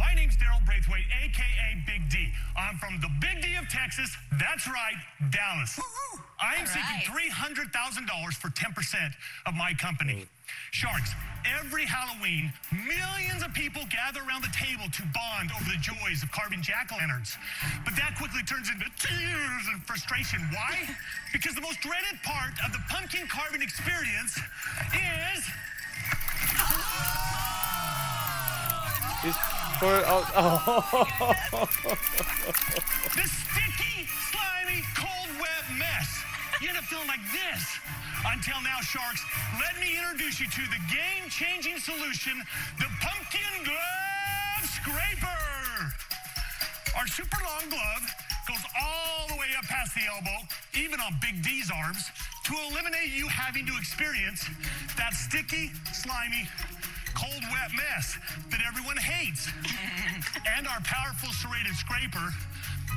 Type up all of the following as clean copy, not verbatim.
My name's Daryl Braithwaite, a.k.a. Big D. I'm from the Big D of Texas. That's right, Dallas. I am seeking $300,000 for 10% of my company. Sharks, every Halloween, millions of people gather around the table to bond over the joys of carving jack-o'-lanterns. But that quickly turns into tears and frustration. Why? Because the most dreaded part of the pumpkin carving experience is... The sticky, slimy, cold, wet mess. You end up feeling like this. Until now, Sharks, let me introduce you to the game-changing solution, the Pumpkin Glove Scraper. Our super long glove goes all the way up past the elbow, even on Big D's arms, to eliminate you having to experience that sticky, slimy, cold, wet mess that everyone hates. And our powerful serrated scraper,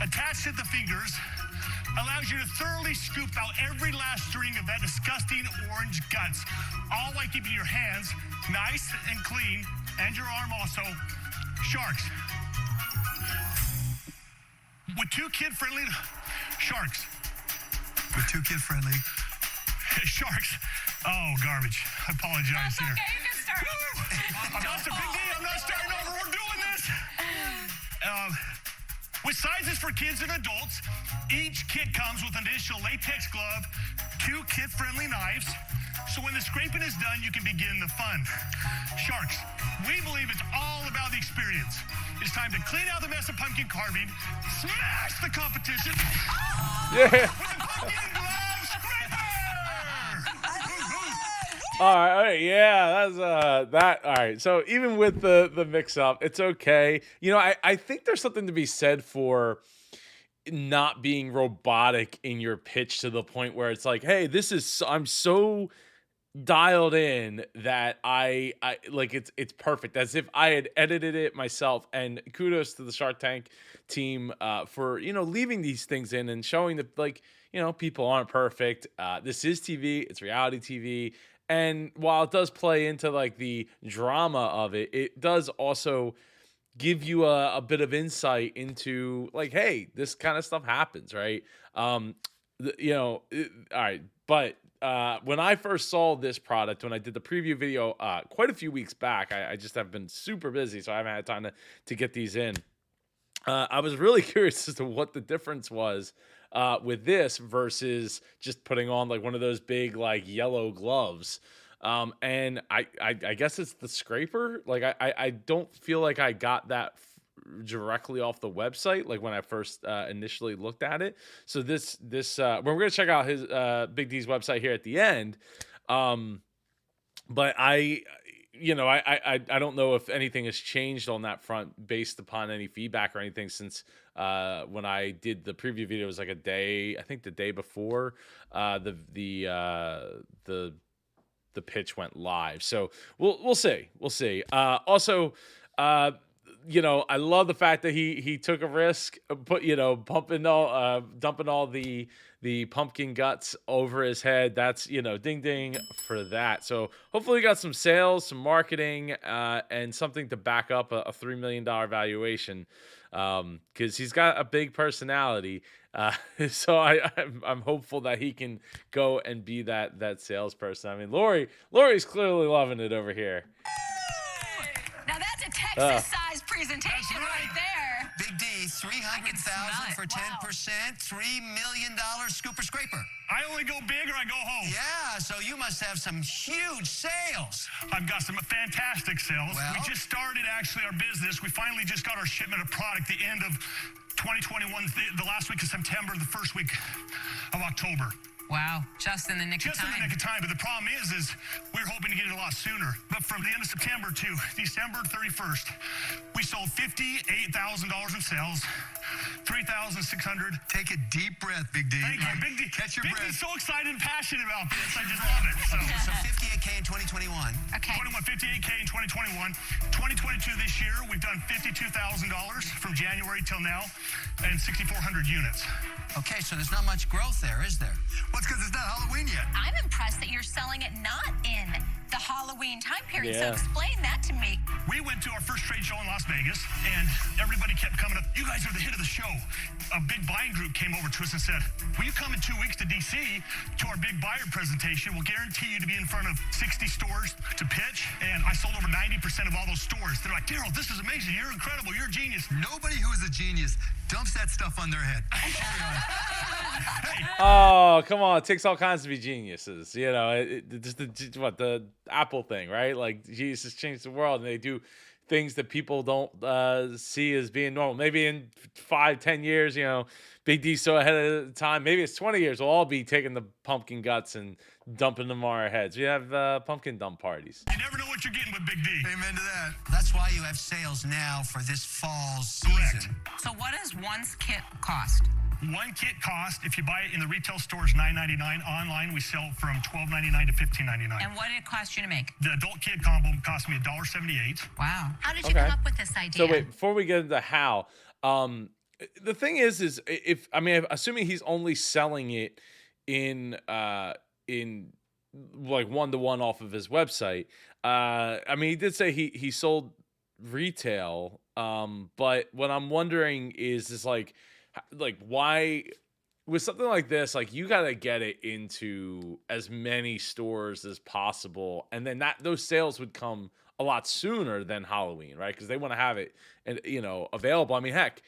attached to the fingers, allows you to thoroughly scoop out every last string of that disgusting orange guts, all while keeping your hands nice and clean, and your arm also. Sharks. With two kid-friendly Sharks. With two kid-friendly Sharks. Oh, garbage. I apologize here. Okay, you can start over. I'm not so Big D. I'm not starting over. We're doing this. With sizes for kids and adults, each kit comes with an additional latex glove, two kid-friendly knives, so when the scraping is done, you can begin the fun. Sharks, we believe it's all about the experience. It's time to clean out the mess of pumpkin carving, smash the competition with the Pumpkin Glove Scraper! All right, yeah, that's that. All right, so even with the mix-up, it's okay. You know, I think there's something to be said for not being robotic in your pitch to the point where it's like, hey, I'm so dialed in that I like it's perfect, as if I had edited it myself. And kudos to the Shark Tank team for, you know, leaving these things in and showing that, like, you know, people aren't perfect. This is TV, it's reality TV. And while it does play into like the drama of it, it does also give you a bit of insight into like, hey, this kind of stuff happens, right? All right. But when I first saw this product, when I did the preview video quite a few weeks back, I just have been super busy, so I haven't had time to get these in. I was really curious as to what the difference was with this versus just putting on like one of those big like yellow gloves. And I guess it's the scraper. Like I don't feel like I got that directly off the website, like when I first initially looked at it. So this we're gonna check out his Big D's website here at the end. But I don't know if anything has changed on that front based upon any feedback or anything since when I did the preview video. It was like a day, I think the day before the pitch went live. So we'll see. Also, I love the fact that he took a risk, dumping all the pumpkin guts over his head. That's, ding ding for that. So hopefully he got some sales, some marketing, and something to back up a $3 million valuation, because he's got a big personality. So I'm hopeful that he can go and be that salesperson. I mean, Lori's clearly loving it over here. Now that's a Texas-sized presentation right there. Big D, $300,000 for 10%, $3 million scooper scraper. I only go big or I go home. Yeah, so you must have some huge sales. I've got some fantastic sales. Well, we just started actually our business. We finally just got our shipment of product the end of 2021, the last week of September, the first week of October. Wow, just in the nick of time. Just in the nick of time, but the problem is we were hoping to get it a lot sooner. But from the end of September to December 31st, we sold $58,000 in sales, 3,600. Take a deep breath, Big D. Thank you, Big D. Catch your breath. Big D's so excited and passionate about this. I just love it. So 58K in 2021. Okay. 58K in 2021. 2022 this year, we've done $52,000 from January till now, and 6,400 units. Okay, so there's not much growth there, is there? Well, it's because it's not Halloween yet. I'm impressed that you're selling it not in the Halloween time period. Yeah. So explain that to me. We went to our first trade show in Las Vegas, and everybody kept coming up. You guys are the hit of the show. A big buying group came over to us and said, will you come in 2 weeks to DC to our big buyer presentation? We'll guarantee you to be in front of 60 stores to pitch. And I sold over 90% of all those stores. They're like, Daryl, this is amazing. You're incredible. You're a genius. Nobody who is a genius dumps that stuff on their head. Oh, come on. It takes all kinds to be geniuses. You know, the Apple thing, right? Like, Jesus changed the world, and they do things that people don't see as being normal. Maybe in 5-10 years, you know, Big D's so ahead of the time. Maybe it's 20 years. We'll all be taking the pumpkin guts and dumping them on our heads. We have pumpkin dump parties. You never know what you're getting with Big D. Amen to that. That's why you have sales now for this fall Correct. season. So what does one kit cost? One kit cost, if you buy it in the retail stores, $9.99. Online, we sell from $12.99 to $15.99. And what did it cost you to make? The adult kit combo cost me $1.78. Wow. How did you Okay. come up with this idea? So wait, before we get into how, the thing is if I mean, assuming he's only selling it in like 1-to-1 off of his website. I mean, he did say he sold retail, but what I'm wondering is like why with something like this, like you got to get it into as many stores as possible, and then those sales would come a lot sooner than Halloween, right? Because they want to have it and available. I mean, heck,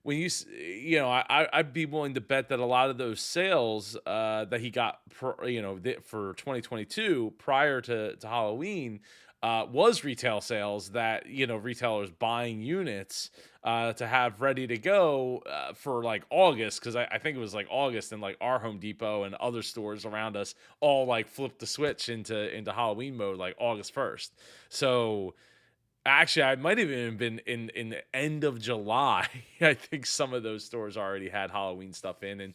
when I'd be willing to bet that a lot of those sales that he got for 2022 prior to Halloween was retail sales that retailers buying units to have ready to go for like August, because I think it was like August, and like our Home Depot and other stores around us all like flipped the switch into Halloween mode like August 1st. So actually, I might have even been in the end of July. I think some of those stores already had Halloween stuff in, and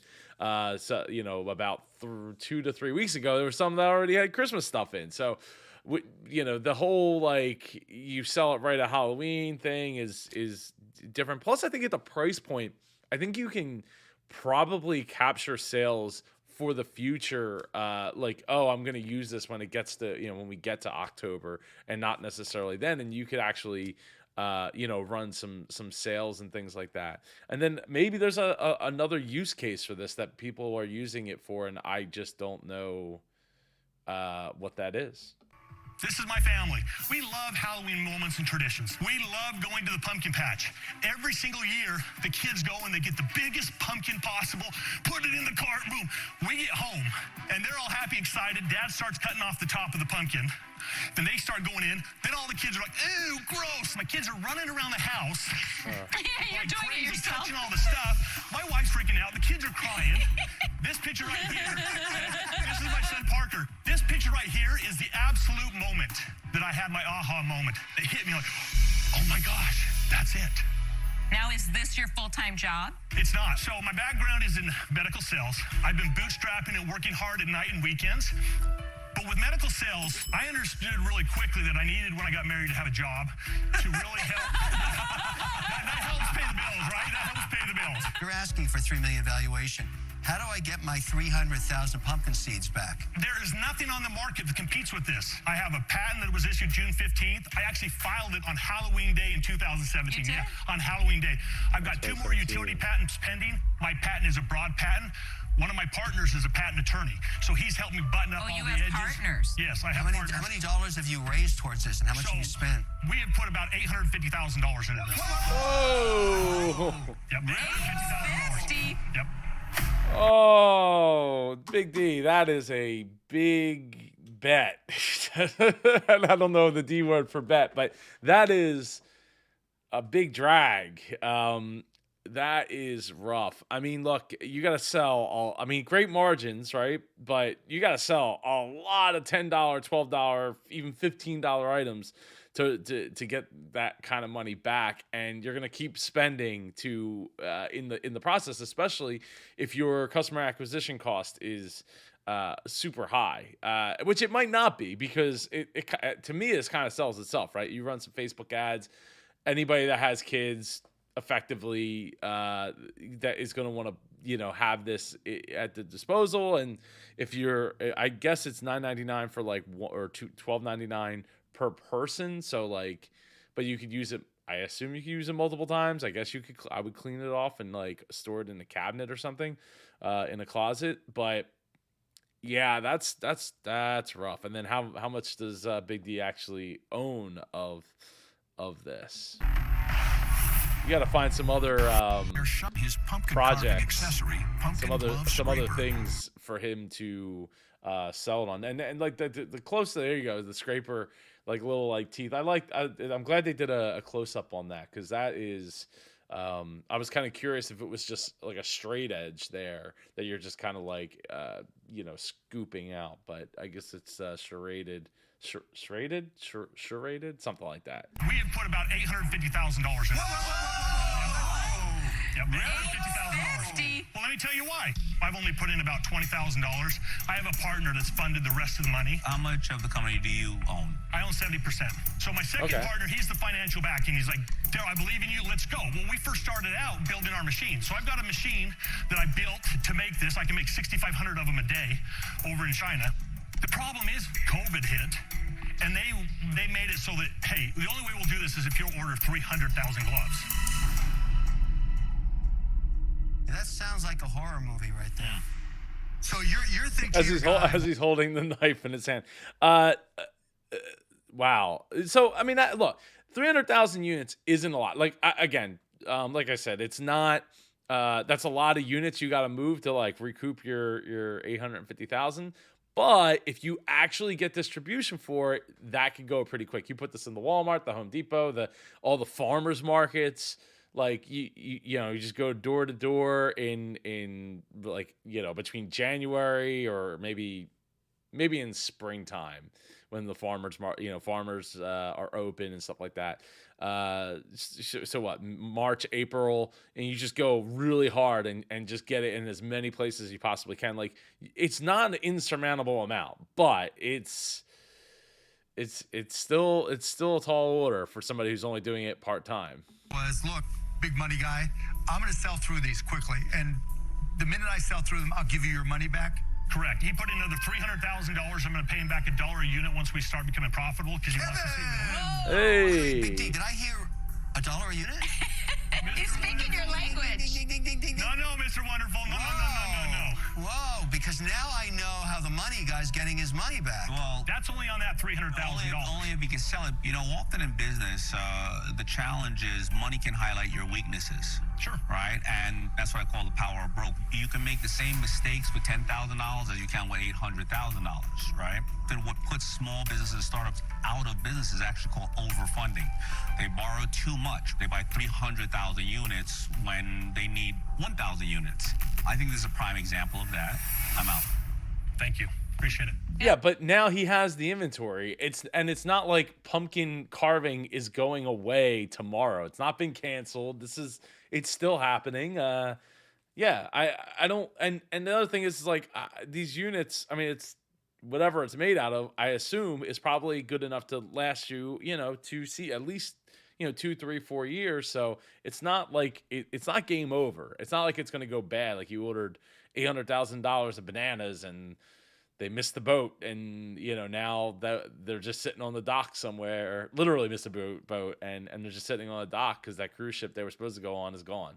so about 2 to 3 weeks ago, there were some that already had Christmas stuff in. So the whole like you sell it right at Halloween thing is different. Plus, I think at the price point, I think you can probably capture sales for the future. Like, oh, I'm going to use this when it gets to, when we get to October, and not necessarily then. And you could actually, run some sales and things like that. And then maybe there's another use case for this that people are using it for, and I just don't know what that is. This is my family. We love Halloween moments and traditions. We love going to the pumpkin patch. Every single year, the kids go and they get the biggest pumpkin possible, put it in the cart, boom. We get home, and they're all happy, excited. Dad starts cutting off the top of the pumpkin. Then they start going in. Then all the kids are like, ew, gross. My kids are running around the house. You're doing it crazy, yourself. touching all the stuff. My wife's freaking out. The kids are crying. This picture right here, this is my son Parker. This picture right here is the absolute moment that I had my aha moment. It hit me like, oh my gosh, that's it. Now, is this your full-time job? It's not. So my background is in medical sales. I've been bootstrapping and working hard at night and weekends. But with medical sales, I understood really quickly that I needed, when I got married, to have a job to really help. that helps pay the bills, right? That helps pay the bills. You're asking for $3 million valuation. How do I get my 300,000 pumpkin seeds back? There is nothing on the market that competes with this. I have a patent that was issued June 15th. I actually filed it on Halloween Day in 2017. You did? Yeah, on Halloween Day. I've got 2 more utility patents pending. My patent is a broad patent. One of my partners is a patent attorney, so he's helped me button up all you the have edges. partners? Yes, I How have many partners. dollars have you raised towards this, and how much have you spent? We have put about $850,000 into this. Oh, Yep, $850,000. 50. Yep. oh, Big D, that is a big bet. And I don't know the D word for bet, but that is a big drag. That is rough. I mean, look, you got to sell great margins, right? But you got to sell a lot of $10, $12, even $15 items to get that kind of money back, and you're going to keep spending in the process, especially if your customer acquisition cost is super high, which it might not be, because it to me, it kind of sells itself, right? You run some Facebook ads. Anybody that has kids, effectively that is going to want to have this at the disposal. And if you're, I guess it's $9.99 for like $12.99 per person. So like, but you could use it. I assume you could use it multiple times. I guess you could. I would clean it off and like store it in a cabinet or something, in a closet. But yeah, that's rough. And then how much does Big D actually own of this? You got to find some other his pumpkin projects, accessory, some other things for him to sell it on. And like the close, there you go, the scraper, like little like teeth. I'm glad they did a close up on that, because that is. I was kind of curious if it was just like a straight edge there that you're just kind of like scooping out, but I guess it's serrated, something like that. We have put about $850,000 in. Yep, $850,000. Well, let me tell you why. I've only put in about $20,000. I have a partner that's funded the rest of the money. How much of the company do you own? I own 70%. So my second partner, he's the financial backing. He's like, Daryl, I believe in you. Let's go. Well, we first started out building our machine. So I've got a machine that I built to make this. I can make 6,500 of them a day over in China. The problem is COVID hit, and they made it so that, hey, the only way we'll do this is if you'll order 300,000 gloves. That sounds like a horror movie right there. So you're thinking as he's holding the knife in his hand. Wow. So I mean, look, 300,000 units isn't a lot. Like like I said, it's not. That's a lot of units you got to move to like recoup your 850,000. But if you actually get distribution for it, that could go pretty quick. You put this in the Walmart, the Home Depot, all the farmers markets. Like you just go door to door in like between January or maybe in springtime when the farmers are open and stuff like that. So what, March, April, and you just go really hard and just get it in as many places as you possibly can. Like it's not an insurmountable amount, but it's still a tall order for somebody who's only doing it part time. Look, big money guy, I'm going to sell through these quickly, and the minute I sell through them, I'll give you your money back. Correct. He put in another $300,000. I'm going to pay him back $1 a unit once we start becoming profitable, because he wants to see the Hey. Big D, did I hear $1 a unit? He's speaking your language. Ding, ding, ding, ding, ding. No, Mr. Wonderful. No. Whoa, because now I know how the money guy's getting his money back. Well, That's only on that $300,000. only if you can sell it. Often in business, the challenge is money can highlight your weaknesses. Sure. Right? And that's what I call the power of broke. You can make the same mistakes with $10,000 as you can with $800,000, right? Then what puts small businesses and startups out of business is actually called overfunding. They borrow too much. They buy 300,000 units when they need 1,000 units. I think this is a prime example of that. I'm out. Thank you. Appreciate it. Yeah, but now he has the inventory. It's not like pumpkin carving is going away tomorrow. It's not been canceled. It's still happening. Yeah, I don't. And the other thing is like these units. I mean, it's whatever it's made out of. I assume is probably good enough to last you, to see at least 2, 3, 4 years. So it's not like it's not game over. It's not like it's going to go bad. Like you ordered $800,000 of bananas and they missed the boat, and now that they're just sitting on the dock somewhere, literally missed the boat, and they're just sitting on the dock because that cruise ship they were supposed to go on is gone.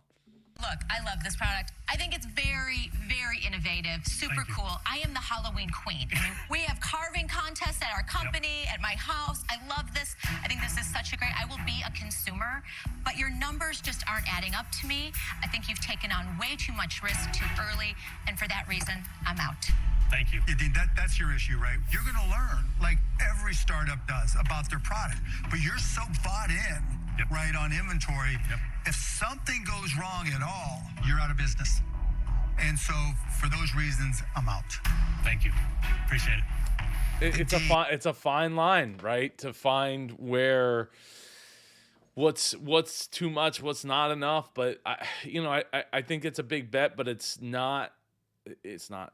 Look, I love this product. I think it's very, very innovative, super cool. I am the Halloween queen. I mean, we have carving contests at our company, at my house. I love this. I think this is such a great, I will be a consumer, but your numbers just aren't adding up to me. I think you've taken on way too much risk too early, and for that reason, I'm out. Thank you. Dean, that's your issue, right? You're going to learn, like every startup does, about their product, but you're so bought in, right, on inventory. If something goes wrong at all, you're out of business. And so for those reasons, I'm out. Thank you. Appreciate it. It's a fine line, right? To find where what's too much, what's not enough. But I think it's a big bet, but it's not,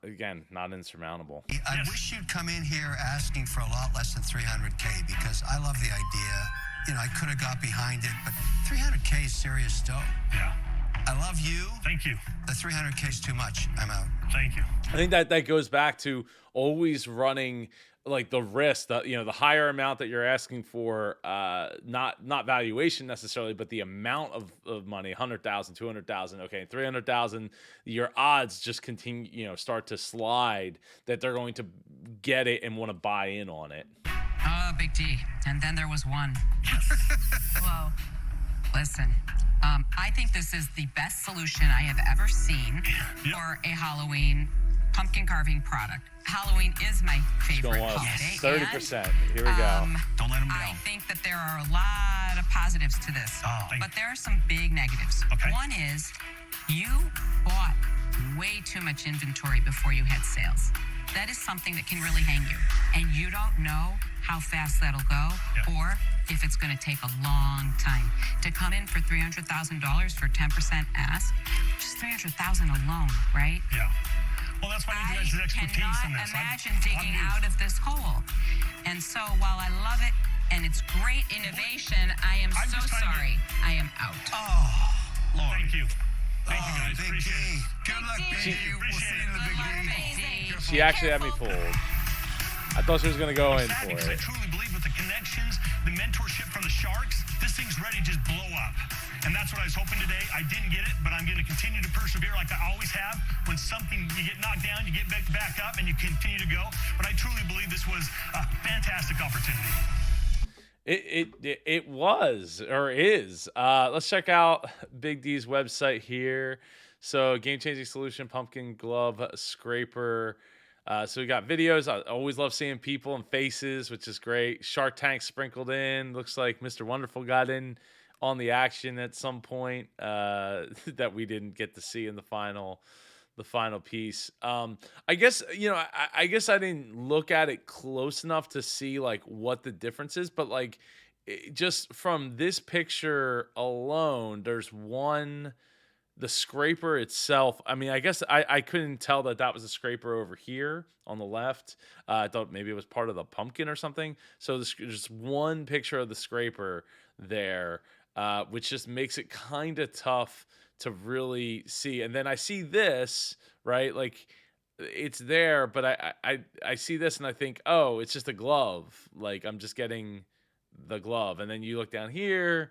again, not insurmountable. I wish you'd come in here asking for a lot less than 300K, because I love the idea. I could have got behind it, but 300K is serious dough. Yeah. I love you. Thank you. The 300K is too much. I'm out. Thank you. I think that goes back to always running like the risk, the higher amount that you're asking for, not valuation necessarily, but the amount of money, 100,000, 200,000, okay, 300,000, your odds just continue, start to slide that they're going to get it and want to buy in on it. Oh, Big D. And then there was one. Whoa. Listen, I think this is the best solution I have ever seen for a Halloween pumpkin carving product. Halloween is my favorite Going up holiday. 30%. Here we go. Don't let them down. I think that there are a lot of positives to this, but there are some big negatives. Okay. One is you bought way too much inventory before you had sales. That is something that can really hang you, and you don't know how fast that'll go or if it's going to take a long time. To come in for $300,000 for 10% ask, just $300,000 alone, right? Yeah. Well, that's why you guys' expertise in cannot this. imagine digging out of this hole. And so while I love it and it's great innovation, I am I'm so just trying to- sorry. I am out. Lord. Thank you. Thank you Oh, guys. Big D. Appreciate it. Good luck, Big D. We'll Appreciate see you in the it. Big Good luck, D. Big D. She actually had me fooled. I thought she was going to go in Sad for because I it. truly believe with the connections, the mentorship from the Sharks, this thing's ready to just blow up. And that's what I was hoping today. I didn't get it, but I'm going to continue to persevere like I always have. When something, you get knocked down, you get back up, and you continue to go. But I truly believe this was a fantastic opportunity. It was or is. Let's check out Big D's website here. So game changing solution, pumpkin glove scraper. So we got videos. I always love seeing people and faces, which is great. Shark Tank sprinkled in. Looks like Mr. Wonderful got in on the action at some point that we didn't get to see in the final piece. I guess I guess I didn't look at it close enough to see like what the difference is, but like just from this picture alone, there's the scraper itself. I mean, I guess I couldn't tell that was a scraper over here on the left. I thought maybe it was part of the pumpkin or something. So there's just one picture of the scraper there, which just makes it kind of tough to really see. And then I see this, right? Like it's there, but I see this and I think, oh, it's just a glove. Like I'm just getting the glove. And then you look down here,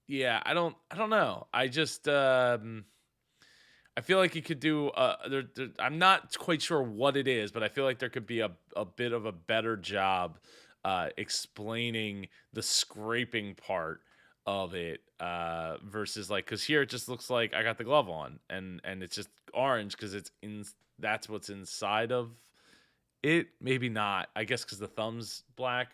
yeah, I don't know. I just I feel like you could do I'm not quite sure what it is, but I feel like there could be a bit of a better job explaining the scraping part of it versus like, because here it just looks like I got the glove on and it's just orange because that's what's inside of it. Maybe not, I guess, because the thumb's black.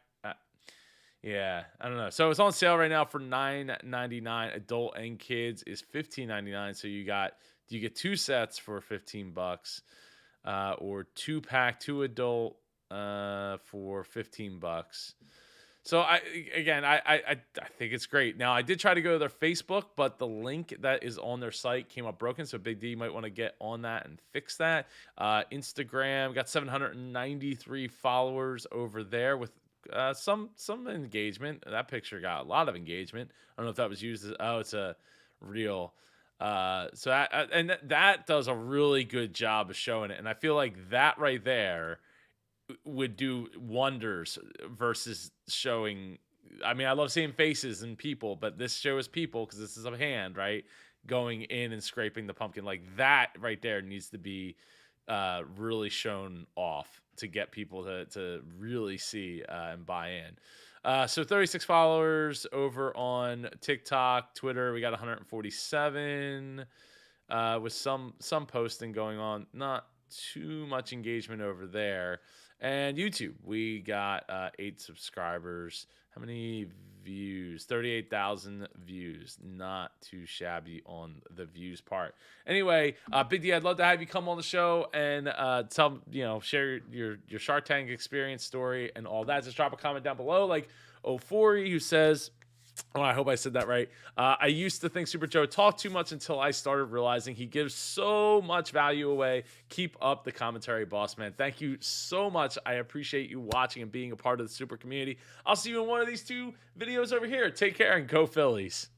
Yeah, I don't know. So it's on sale right now for $9.99. Adult and kids is $15.99. So you get two sets for $15, or 2-pack, 2 adult for $15. So I think it's great. Now I did try to go to their Facebook, but the link that is on their site came up broken. So Big D might want to get on that and fix that. Instagram got 793 followers over there with some engagement. That picture got a lot of engagement. I don't know if that was used as, it's a reel. So that does a really good job of showing it. And I feel like that right there would do wonders versus showing. I mean, I love seeing faces and people, but this shows people because this is a hand, right? Going in and scraping the pumpkin. Like that right there needs to be really shown off to get people to really see and buy in. So 36 followers over on TikTok, Twitter. We got 147 with some posting going on. Not too much engagement over there. And YouTube, we got 8 subscribers. How many views? 38,000 views. Not too shabby on the views part. Anyway, Big D, I'd love to have you come on the show and share your Shark Tank experience story and all that. Just drop a comment down below, like Ofori, who says, Oh, I hope I said that right. I used to think Super Joe talked too much until I started realizing he gives so much value away. Keep up the commentary, boss man. Thank you so much. I appreciate you watching and being a part of the Super community. I'll see you in one of these 2 videos over here. Take care and go Phillies.